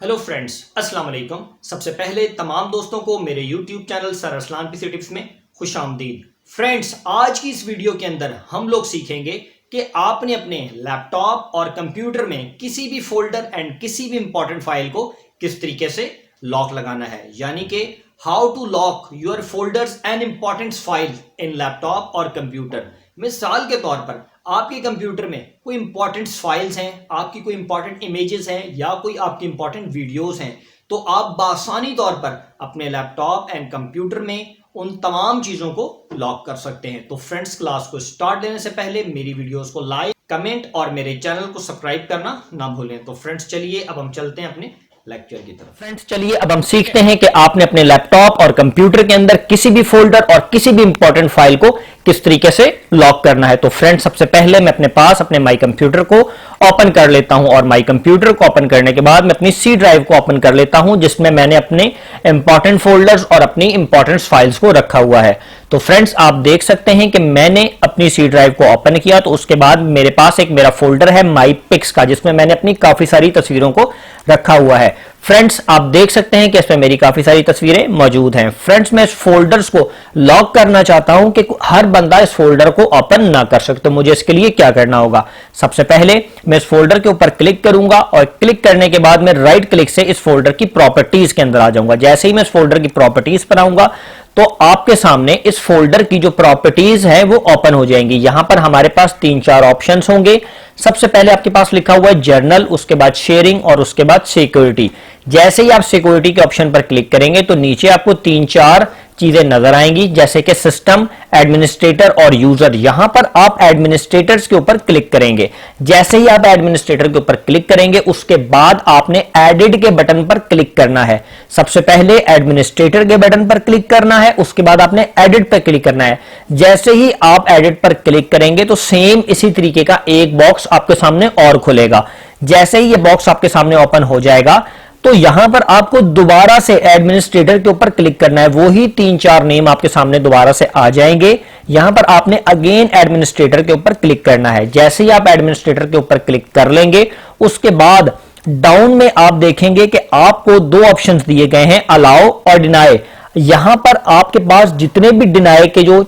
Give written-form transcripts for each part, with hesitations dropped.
Hello friends, अस्सलाम वालेकुम। सबसे पहले तमाम दोस्तों को मेरे YouTube channel sir Arsalan PC tips में खुशामदीद। फ्रेंड्स, आज की इस वीडियो के अंदर हम लोग सीखेंगे कि आपने अपने लैपटॉप और कंप्यूटर में किसी भी फोल्डर एंड किसी भी इंपॉर्टेंट फाइल को किस तरीके से लॉक लगाना है, यानी कि how to lock your folders and important files in laptop और कंप्यूटर। मिसाल के तौर पर आपके कंप्यूटर में कोई इंपॉर्टेंट फाइल्स हैं, आपकी कोई इंपॉर्टेंट इमेजेस हैं या कोई आपकी इंपॉर्टेंट वीडियोस हैं, तो आप बासानी तौर पर अपने लैपटॉप एंड कंप्यूटर में उन तमाम चीज़ों को लॉक कर सकते हैं। तो फ्रेंड्स, क्लास को स्टार्ट देने से पहले मेरी वीडियोस को लाइक, कमेंट और मेरे चैनल को सब्सक्राइब करना ना भूलें। तो फ्रेंड्स, चलिए अब हम चलते हैं अपने लेक्चर की तरफ। फ्रेंड्स, चलिए अब हम सीखते हैं कि आपने अपने लैपटॉप और कंप्यूटर के अंदर किसी भी फोल्डर और किसी भी इंपॉर्टेंट फाइल को किस तरीके से लॉक करना है। तो फ्रेंड्स, सबसे पहले मैं अपने पास अपने माई कंप्यूटर को ओपन कर लेता हूं और माई कंप्यूटर को ओपन करने के बाद मैं अपनी सी ड्राइव को ओपन कर लेता हूं जिसमें मैंने अपने इंपॉर्टेंट फोल्डर्स और अपनी इंपॉर्टेंट फाइल्स को रखा हुआ है। तो फ्रेंड्स, आप देख सकते हैं कि मैंने अपनी सी ड्राइव को ओपन किया तो उसके बाद मेरे पास एक मेरा फोल्डर है माई पिक्स का, जिसमें मैंने अपनी काफी सारी तस्वीरों को रखा हुआ है। फ्रेंड्स, आप देख सकते हैं कि इसमें मेरी काफी सारी तस्वीरें मौजूद हैं। फ्रेंड्स, मैं इस फोल्डर्स को लॉक करना चाहता हूं कि हर बंदा इस फोल्डर को ओपन ना कर सके। तो मुझे इसके लिए क्या करना होगा? सबसे पहले मैं इस फोल्डर के ऊपर क्लिक करूंगा और क्लिक करने के बाद मैं राइट क्लिक से इस फोल्डर की प्रॉपर्टीज के अंदर आ जाऊंगा। जैसे ही मैं इस फोल्डर की प्रॉपर्टीज पर आऊंगा तो आपके सामने इस फोल्डर की जो प्रॉपर्टीज है वो ओपन हो जाएंगी। यहां पर हमारे पास 3-4 ऑप्शंस होंगे। सबसे पहले आपके पास लिखा हुआ है जर्नल, उसके बाद शेयरिंग और उसके बाद सिक्योरिटी। जैसे ही आप सिक्योरिटी के ऑप्शन पर क्लिक करेंगे तो नीचे आपको 3-4 चीजें नजर आएंगी, जैसे कि सिस्टम, एडमिनिस्ट्रेटर और यूजर। यहां पर आप एडमिनिस्ट्रेटर्स के ऊपर क्लिक करेंगे। जैसे ही आप एडमिनिस्ट्रेटर के ऊपर क्लिक करेंगे उसके बाद आपने एडिट के बटन पर क्लिक करना है। सबसे पहले एडमिनिस्ट्रेटर के बटन पर क्लिक करना है, उसके बाद आपने एडिट पर क्लिक करना है। जैसे ही आप एडिट पर क्लिक करेंगे तो सेम इसी तरीके का एक बॉक्स आपके सामने और खुलेगा। जैसे ही ये बॉक्स आपके सामने ओपन हो जाएगा तो यहां पर आपको दोबारा से एडमिनिस्ट्रेटर के ऊपर क्लिक करना है। वो ही 3-4 नेम आपके सामने दोबारा से आ जाएंगे। यहां पर आपने अगेन एडमिनिस्ट्रेटर के ऊपर क्लिक करना है। जैसे ही आप एडमिनिस्ट्रेटर के ऊपर क्लिक कर लेंगे उसके बाद डाउन में आप देखेंगे कि आपको 2 ऑप्शंस दिए गए हैं, अलाउ और डिनाई। यहां पर आपके पास जितने भी डिनाई के जो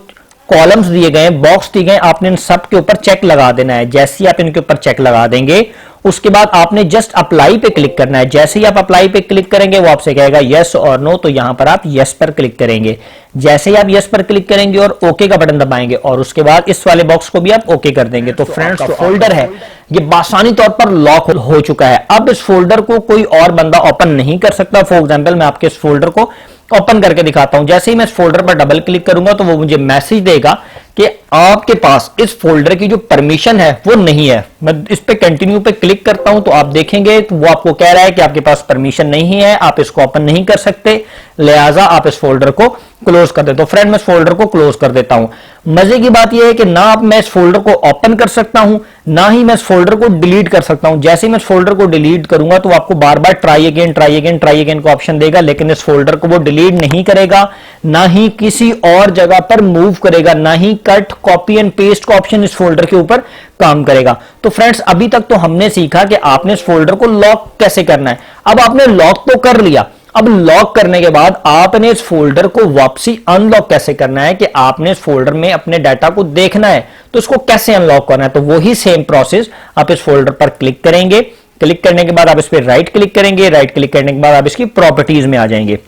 कॉलम्स दिए गए हैं, बॉक्स दिए गए, आपने इन सब के ऊपर चेक लगा देना है। जैसे ही आप इनके ऊपर चेक लगा देंगे उसके बाद आपने जस्ट अप्लाई पे क्लिक करना है। जैसे ही आप अप्लाई पे क्लिक करेंगे वो आपसे कहेगा यस और नो, तो यहां पर आप यस पर क्लिक करेंगे। जैसे ही आप यस पर क्लिक करेंगे और ओके का बटन दबाएंगे और उसके बाद इस वाले बॉक्स को भी आप ओके कर देंगे तो फ्रेंड्स, जो फोल्डर है ये बासानी तौर पर लॉक हो चुका है। अब इस फोल्डर को कोई और बंदा ओपन नहीं कर सकता। फॉर एग्जाम्पल, मैं आपके इस फोल्डर को ओपन करके दिखाता हूं। जैसे ही मैं इस फोल्डर पर डबल क्लिक करूंगा तो वो मुझे मैसेज देगा कि आपके पास इस फोल्डर की जो परमिशन है वो नहीं है। मैं इस पे कंटिन्यू पे क्लिक करता हूं तो आप देखेंगे तो वो आपको कह रहा है कि आपके पास परमिशन नहीं है, आप इसको ओपन नहीं कर सकते, लिहाजा आप इस फोल्डर को क्लोज कर दे। तो फ्रेंड, मैं इस फोल्डर को क्लोज कर देता हूं। मजे की बात यह है कि ना मैं इस फोल्डर को ओपन कर सकता हूं, ना ही मैं इस फोल्डर को डिलीट कर सकता हूं। जैसे ही मैं इस फोल्डर को डिलीट करूंगा तो आपको बार बार ट्राई अगेन का ऑप्शन देगा, लेकिन इस फोल्डर को वो डिलीट नहीं करेगा, ना ही किसी और जगह पर मूव करेगा, ना ही कट, कॉपी एंड पेस्ट का ऑप्शन इस फोल्डर के ऊपर काम करेगा। तो फ्रेंड्स, अभी तक तो हमने सीखा कि आपने इस फोल्डर को लॉक कैसे करना है। अब आपने लॉक तो कर लिया, अब लॉक करने के बाद आपने इस फोल्डर को वापसी अनलॉक कैसे करना है कि आपने इस फोल्डर में अपने डाटा को देखना है तो इसको कैसे अनलॉक करना है। तो वही सेम प्रोसेस, आप इस फोल्डर पर क्लिक करेंगे, क्लिक करने के बाद आप इस पर राइट क्लिक करेंगे, राइट क्लिक करने के बाद आप इसकी प्रॉपर्टीज में आ जाएंगे।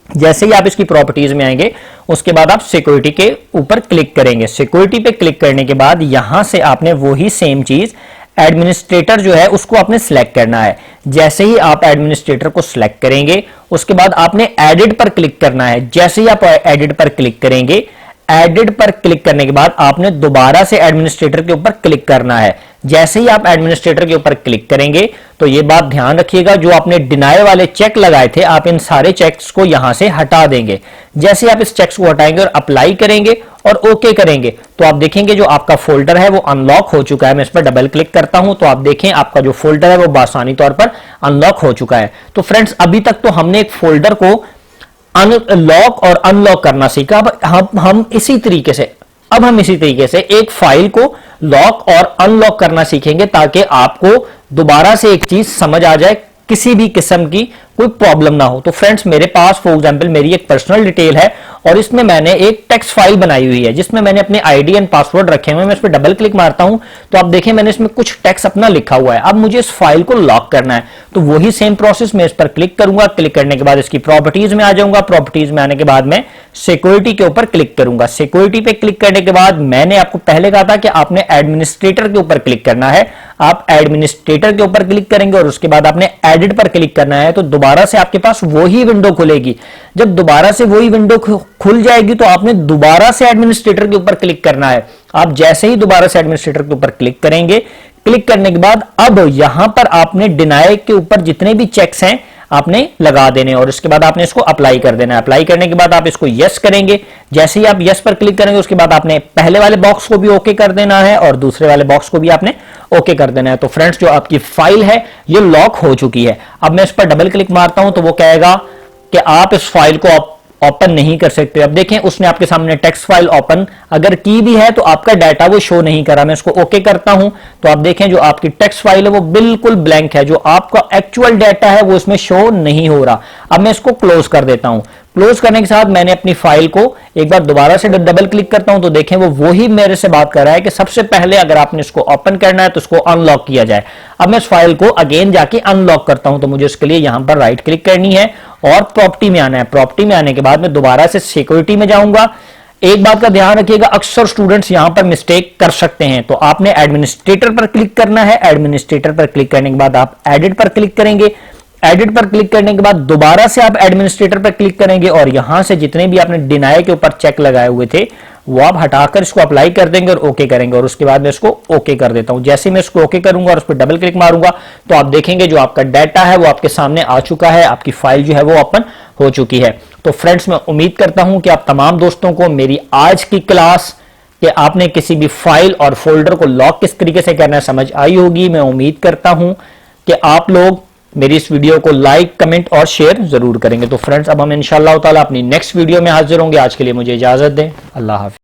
जैसे ही आप इसकी प्रॉपर्टीज में आएंगे उसके बाद आप सिक्योरिटी के ऊपर क्लिक करेंगे। सिक्योरिटी पे क्लिक करने के बाद यहां से आपने वही सेम चीज एडमिनिस्ट्रेटर जो है उसको आपने सिलेक्ट करना है। जैसे ही आप एडमिनिस्ट्रेटर को सिलेक्ट करेंगे उसके बाद आपने एडिट पर क्लिक करना है। जैसे ही आप एडिट पर क्लिक करेंगे, एडिट पर क्लिक करने के बाद आपने दोबारा से एडमिनिस्ट्रेटर के ऊपर क्लिक करना है। जैसे ही आप एडमिनिस्ट्रेटर के ऊपर क्लिक करेंगे तो ये बात ध्यान रखिएगा, जो आपने डिनाई वाले चेक लगाए थे आप इन सारे चेक्स को यहां से हटा देंगे। जैसे ही आप इस चेक्स को हटाएंगे और अप्लाई करेंगे और ओके करेंगे तो आप देखेंगे जो आपका फोल्डर है वो अनलॉक हो चुका है। मैं इस पर डबल क्लिक करता हूं तो आप देखें आपका जो फोल्डर है वो बासानी तौर पर अनलॉक हो चुका है। तो फ्रेंड्स, अभी तक तो हमने एक फोल्डर को लॉक और अनलॉक करना सीखा। अब हम इसी तरीके से एक फाइल को लॉक और अनलॉक करना सीखेंगे ताकि आपको दोबारा से एक चीज समझ आ जाए किसी भी किस्म की कोई प्रॉब्लम ना हो। तो फ्रेंड्स मेरे पास फॉर एग्जांपल मेरी एक पर्सनल डिटेल है और इसमें मैंने एक टेक्स्ट फाइल बनाई हुई है जिसमें मैंने अपने आईडी एंड पासवर्ड रखे हुए हैं। मैं इस पर डबल क्लिक मारता हूं तो आप देखें मैंने इसमें कुछ टेक्स्ट अपना लिखा हुआ है। अब मुझे इस फाइल को लॉक करना है तो वही सेम प्रोसेस मैं इस पर क्लिक करूंगा। क्लिक करने के बाद इसकी प्रॉपर्टीज में आ जाऊंगा। प्रॉपर्टीज में आने के बाद मैं सिक्योरिटी के ऊपर क्लिक करूंगा। सिक्योरिटी पे क्लिक करने के बाद मैंने आपको पहले कहा था कि आपने एडमिनिस्ट्रेटर के ऊपर क्लिक करना है। आप एडमिनिस्ट्रेटर के ऊपर क्लिक करेंगे और उसके बाद आपने एडिट पर क्लिक करना है तो दोबारा से आपके पास वही विंडो खुलेगी। जब दोबारा से वही विंडो खुल जाएगी तो आपने दोबारा से एडमिनिस्ट्रेटर के ऊपर क्लिक करना है। आप जैसे ही दोबारा से एडमिनिस्ट्रेटर के ऊपर क्लिक करेंगे, क्लिक करने के बाद अब यहां पर आपने डिनाई के ऊपर जितने भी चेक्स हैं आपने लगा देने और उसके बाद आपने इसको अप्लाई कर देना है। अप्लाई करने के बाद आप इसको यस करेंगे। जैसे ही आप यस पर क्लिक करेंगे उसके बाद आपने पहले वाले बॉक्स को भी ओके कर देना है और दूसरे वाले बॉक्स को भी आपने ओके कर देना है। तो फ्रेंड्स जो आपकी फाइल है ये लॉक हो चुकी है। अब मैं इस पर डबल क्लिक मारता हूं तो वो कहेगा कि आप इस फाइल को ओपन नहीं कर सकते। अब देखें उसने आपके सामने टेक्स्ट फाइल ओपन अगर की भी है तो आपका डाटा वो शो नहीं करा। मैं इसको ओके करता हूं तो आप देखें जो आपकी टेक्स्ट फाइल है वो बिल्कुल ब्लैंक है। जो आपका एक्चुअल डाटा है वो इसमें शो नहीं हो रहा। अब मैं इसको क्लोज कर देता हूं। क्लोज करने के साथ मैंने अपनी फाइल को एक बार दोबारा से डबल क्लिक करता हूं तो देखें वो वही मेरे से बात कर रहा है कि सबसे पहले अगर आपने इसको ओपन करना है तो इसको अनलॉक किया जाए। अब मैं इस फाइल को अगेन जाके अनलॉक करता हूं तो मुझे इसके लिए यहां पर राइट क्लिक करनी है और प्रॉपर्टी में आना है। प्रॉपर्टी में आने के बाद मैं दोबारा से सिक्योरिटी में जाऊंगा। एक बात का ध्यान रखिएगा, अक्सर स्टूडेंट्स यहां पर मिस्टेक कर सकते हैं तो आपने एडमिनिस्ट्रेटर पर क्लिक करना है। एडमिनिस्ट्रेटर पर क्लिक करने के बाद आप एडिट पर क्लिक करेंगे। एडिट पर क्लिक करने के बाद दोबारा से आप एडमिनिस्ट्रेटर पर क्लिक करेंगे और यहां से जितने भी आपने डिनाई के ऊपर चेक लगाए हुए थे वो आप हटाकर इसको अप्लाई कर देंगे और ओके करेंगे और उसके बाद मैं इसको ओके कर देता हूं। जैसे मैं इसको ओके करूंगा और उस पर डबल क्लिक मारूंगा तो आप देखेंगे जो आपका डाटा है वो आपके सामने आ चुका है। आपकी फाइल जो है वो ओपन हो चुकी है। तो फ्रेंड्स मैं उम्मीद करता हूं कि आप तमाम दोस्तों को मेरी आज की क्लास कि आपने किसी भी फाइल और फोल्डर को लॉक किस तरीके से करना है समझ आई होगी। मैं उम्मीद करता हूं कि आप लोग मेरी इस वीडियो को लाइक, कमेंट और शेयर जरूर करेंगे। तो फ्रेंड्स अब हम इंशाअल्लाह ताला अपनी नेक्स्ट वीडियो में हाजिर होंगे। आज के लिए मुझे इजाजत दें। अल्लाह हाफिज।